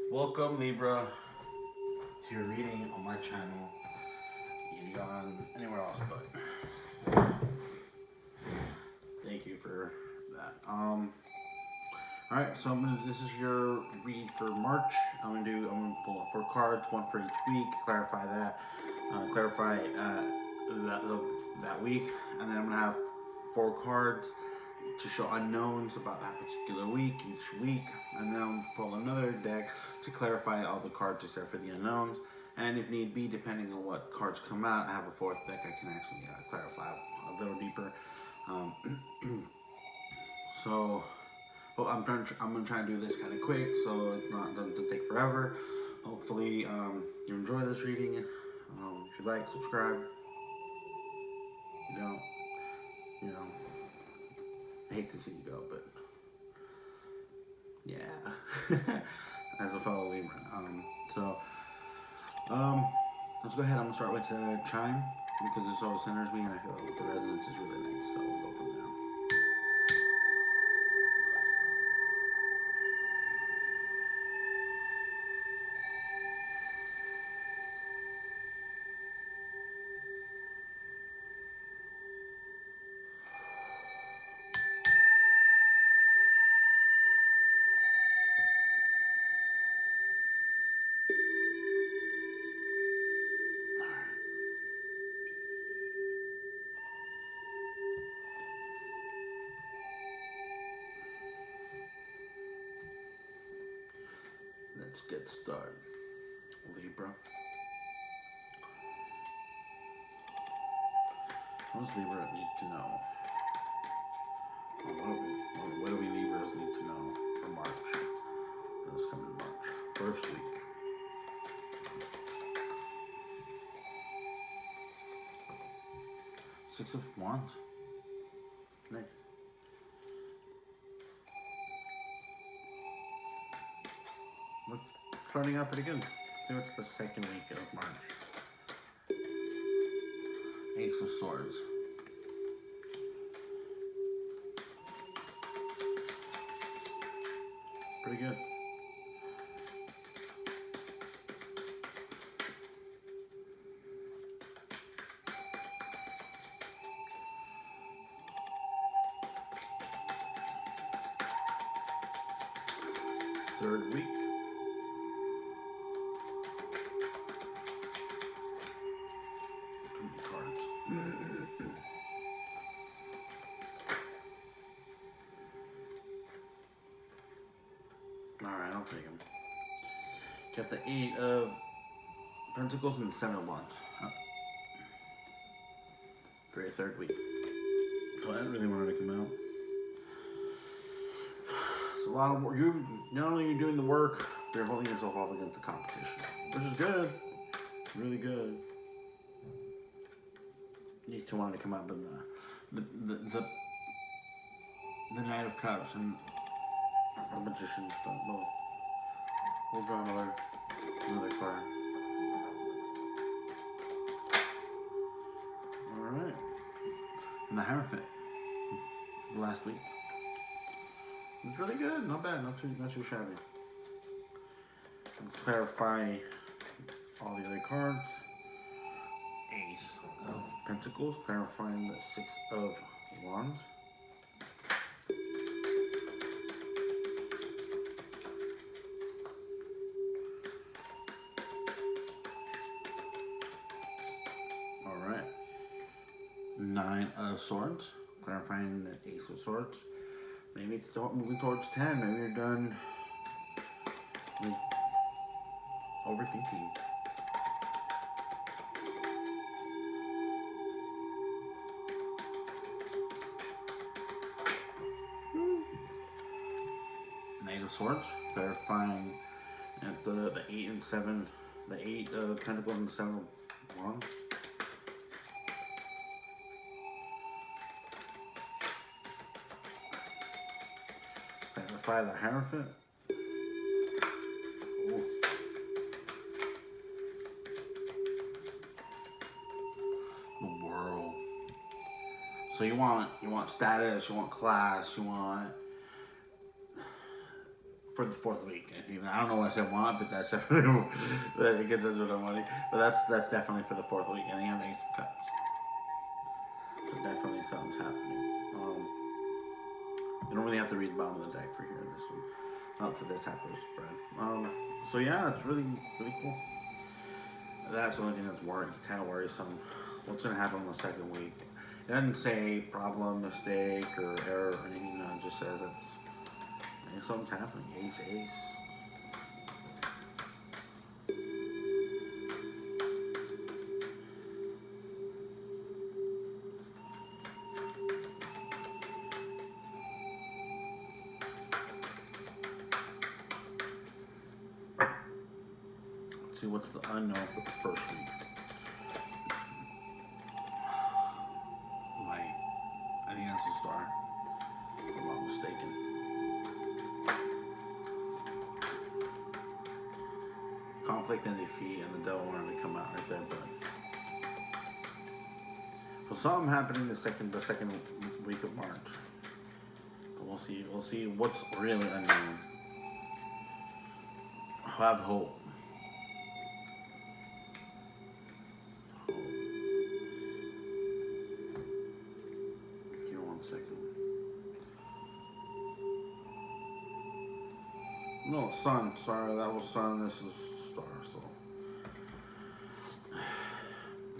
Welcome, Libra, to your reading on my channel. Either on anywhere else, but thank you for that. All right. So this is your read for March. I'm gonna pull up 4 cards, one for each week. Clarify that. That week, and then I'm gonna have 4 cards to show unknowns about that particular week each week, and then I'll pull another deck to clarify all the cards except for the unknowns. And if need be, depending on what cards come out, I have a fourth deck I can actually clarify a little deeper. Um, so, well, I'm gonna try and do this kind of quick, so it's not doesn't take forever. Hopefully, you enjoy this reading. If you like, subscribe. You know, you know. I hate to see you go, but yeah, as a fellow Libra. Let's go ahead. I'm gonna start with chime because it sort of centers me, and I feel like the resonance is really nice. So we'll go from there. Let's get started, Libra. What does Libra need to know? What do we Libras need to know for March? This coming March, first week. Six of Wands. Nice. Look, starting out pretty good. I think it's the second week of March. Ace of Swords. Pretty good. Third week. Cards. Alright, I'll take them. Got the 8 of Pentacles and the 7 of Wands. Great third week. So I really wanted to come out. It's a lot of work. Not only are you doing the work, they're holding yourself up against the competition, which is good. Really good. These two wanted to come out, but the Knight of Cups and the Magician. But we'll draw another card. All right. And the Hierophant. Last week. It's really good. Not bad. Not too shabby. Let's clarify all the other cards. Ace of Pentacles, clarifying the 6 of Wands. Alright. 9 of Swords, clarifying the Ace of Swords. Maybe it's moving towards 10. Maybe you're done with overthinking. Knight of Swords, clarifying at the 8 and 7, the 8 of Pentacles and the 7 of Wands. Clarify the Hierophant. Ooh. The World. So you want status, you want class, you want for the fourth week. Even I don't know what I said want, but that's definitely because that's what I'm wanting. But that's definitely for the fourth week, and you have Ace of Cups. So definitely something's happening. You don't really have to read the bottom of the deck for here this one. Not for this type of spread. So yeah, it's really cool. That's the only thing that's kind of worrisome. What's going to happen in the second week? It doesn't say problem, mistake, or error or anything. It just says something's happening. Ace, ace. Let's see what's the unknown for the first week. Light. I think that's a star. If I'm not mistaken. Conflict and defeat, and the devil wanted to come out right there, but so something happening the second week of March. We'll see what's really unknown. Have hope. Give me 1 second. No, sun. Sorry, that was sun. This is star. So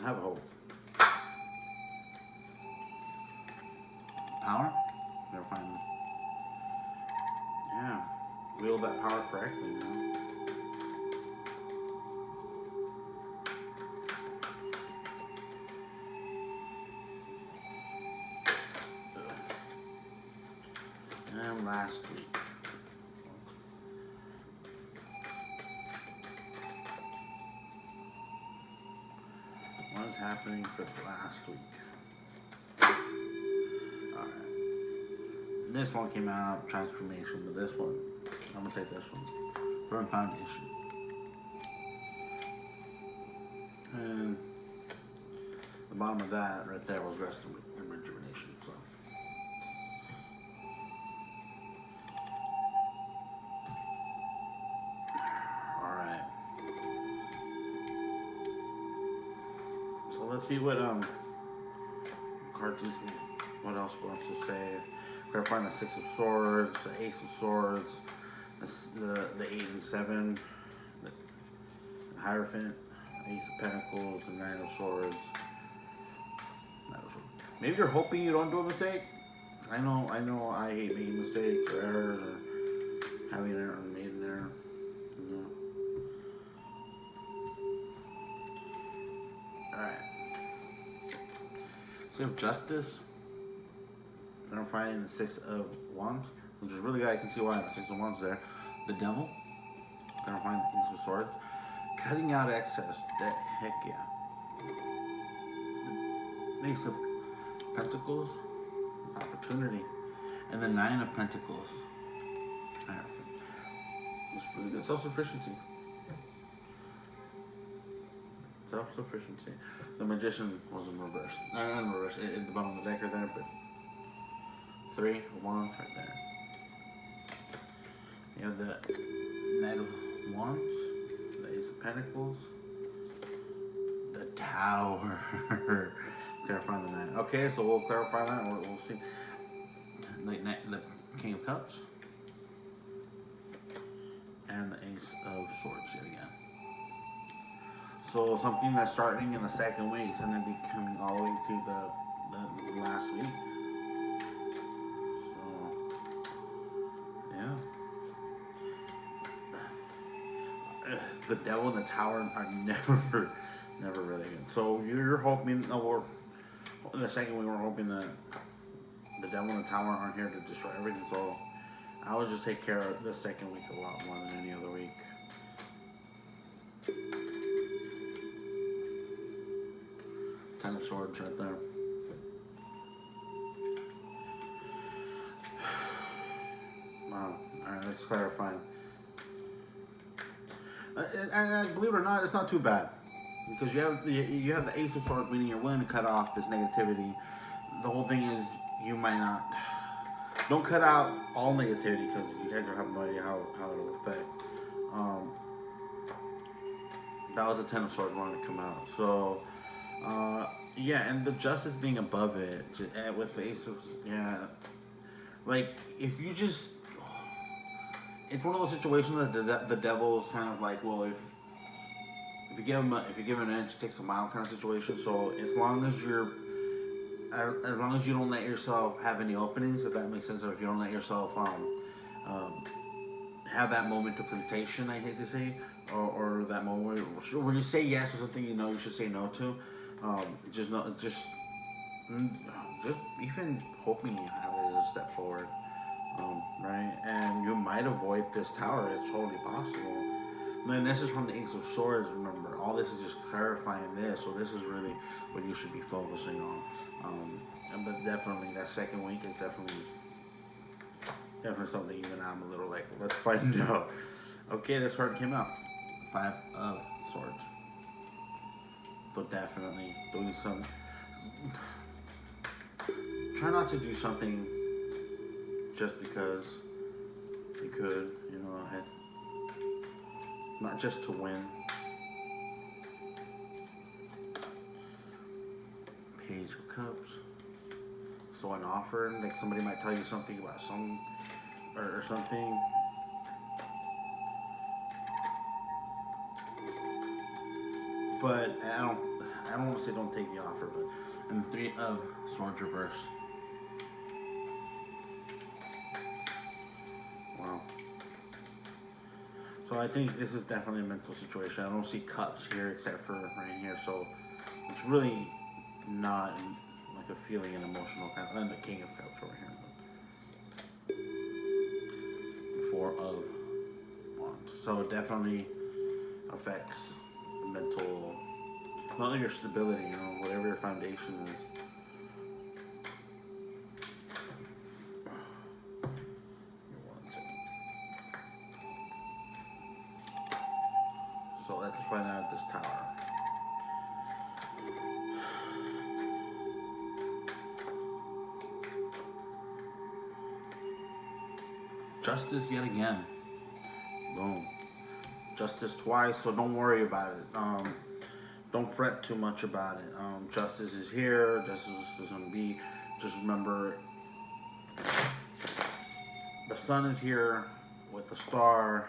have hope. Power. Never find this. Yeah, wield that power correctly. You know? And last week. What is happening for last week? Alright. This one came out, transformation, but this one, I'm gonna take this one. Burn foundation. And the bottom of that right there was rest and rejuvenation. So alright. So let's see what cards this week. What else wants to say? Clarifying the 6 of Swords, the Ace of Swords, the 8 and 7, the Hierophant, Ace of Pentacles, the 9 of Swords. Maybe you're hoping you don't do a mistake. I know I hate making mistakes or errors or having an error or made an error. You know. Alright. So we have Justice. Then I'm finding the 6 of Wands, which is really good. I can see why the 6 of Wands there. The Devil. Then I'm finding the Ace of Swords. Cutting out excess. Heck yeah. The Ace of Pentacles. Opportunity. And the 9 of Pentacles. It's really good. Self-sufficiency. Self-sufficiency. The Magician was in reverse. Not in reverse. At the bottom of the deck right there, but 3 of Wands right there. You have the Knight of Wands, the Ace of Pentacles, the Tower. Clarifying the 9. Okay, so we'll clarify that. We'll see. The King of Cups and the Ace of Swords yet again. So something that's starting in the second week and then be coming all the way to the last week. The Devil and the Tower are never really good. So you're hoping, in the second week we're hoping that the Devil and the Tower aren't here to destroy everything. So I would just take care of the second week a lot more than any other week. 10 of Swords right there. Wow. Alright, let's clarify. And believe it or not, it's not too bad because you have the Ace of Swords, meaning you're willing to cut off this negativity. The whole thing is you might not don't cut out all negativity because you guys have no idea how it'll affect. Um, that was the Ten of Swords wanting to come out. So, yeah, and the Justice being above it with the Ace of, yeah, like if you just, it's one of those situations that the devil's kind of like, well, if you give him an inch, it takes a mile kind of situation. So as long as you don't let yourself have any openings, if that makes sense, or if you don't let yourself have that moment of temptation, I hate to say, or that moment where you say yes to something you know you should say no to, just even hoping you have it as a step forward, right? And you might avoid this tower. It's totally possible. And this is from the Ace of Swords. Remember, all this is just clarifying this. So this is really what you should be focusing on. But definitely, that second week is definitely something. Even I'm a little like, let's find out. Okay, this card came out. 5 of Swords. So definitely doing some. Try not to do something just because you could, not just to win. Page of Cups. So an offer, like somebody might tell you something about or something. But I don't want to say don't take the offer, but and the 3 of Swords reverse. Wow. So I think this is definitely a mental situation. I don't see cups here except for right here. So it's really not like a feeling and emotional kind of, and the King of Cups over here. 4 of Wands. So it definitely affects mental, not only your stability, whatever your foundation is. So let's find out this tower. Justice yet again. Boom. Justice twice, so don't worry about it. Don't fret too much about it. Justice is here. Justice is going to be. Just remember, the sun is here with the star,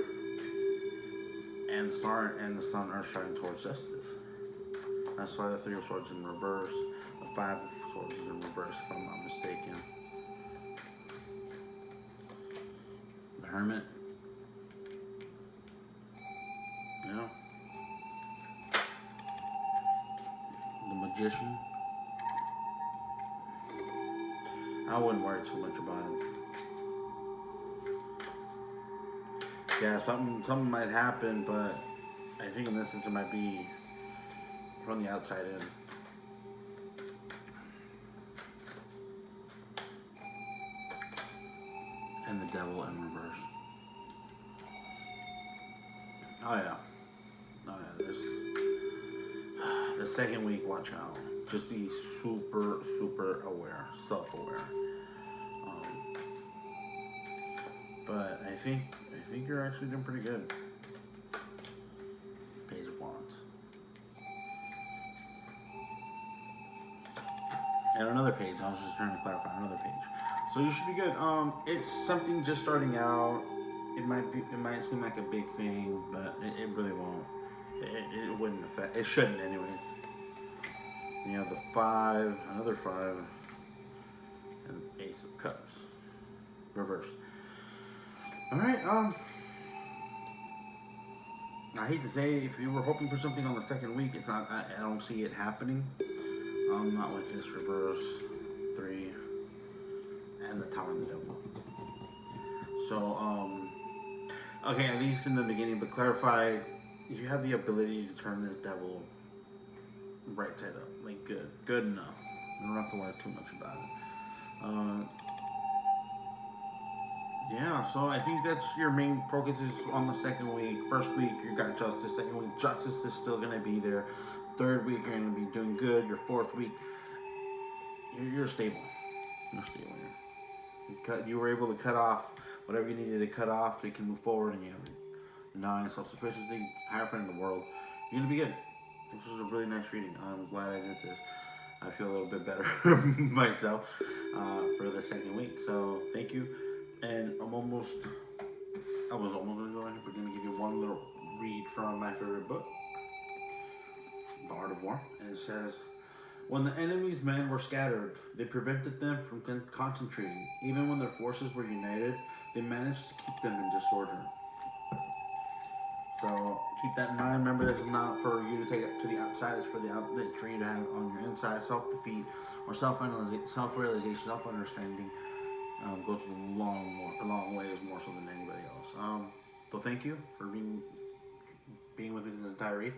and the star and the sun are shining towards justice. That's why the 3 of Swords in reverse. The 5 of Swords is in reverse, if I'm not mistaken. The Hermit. Yeah. The Magician. I wouldn't worry too much about it. Yeah, something might happen, but I think in this instance it might be from the outside in. And the Devil in reverse. Oh yeah. The second week, watch out. Just be super, super aware, self-aware. But I think you're actually doing pretty good. Page of Wands. And another page. I was just trying to clarify another page. So you should be good. It's something just starting out. It might seem like a big thing, but it really won't. It wouldn't affect. It shouldn't anyway. You have the 5, another 5, and Ace of Cups, reversed. All right. I hate to say, if you were hoping for something on the second week, it's not. I don't see it happening. Not with this reverse 3 and the Tower and the Devil. So okay, at least in the beginning, but clarify. You have the ability to turn this devil right side up, like good enough. You don't have to worry too much about it. Yeah, so I think that's your main focus is on the second week. First week, you got Justice. Second week, Justice is still going to be there. Third week, you're going to be doing good. Your fourth week, you're stable. You're stable here. You were able to cut off whatever you needed to cut off so you can move forward, and you have 9 self-sufficiency, higher friend in the world. You're gonna be good. This was a really nice reading. I'm glad I did this. I feel a little bit better myself for the second week. So thank you. And I was almost gonna go ahead. We're gonna give you one little read from my favorite book, The Art of War, and it says, when the enemy's men were scattered, they prevented them from concentrating. Even when their forces were united, they managed to keep them in disorder. So keep that in mind. Remember, this is not for you to take it to the outside. It's for the outlet for you to have on your inside. Self-defeat or self-realization, self-understanding goes a long way, more so than anybody else. So thank you for being with me in the entire read.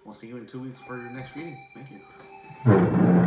We'll see you in 2 weeks for your next reading. Thank you.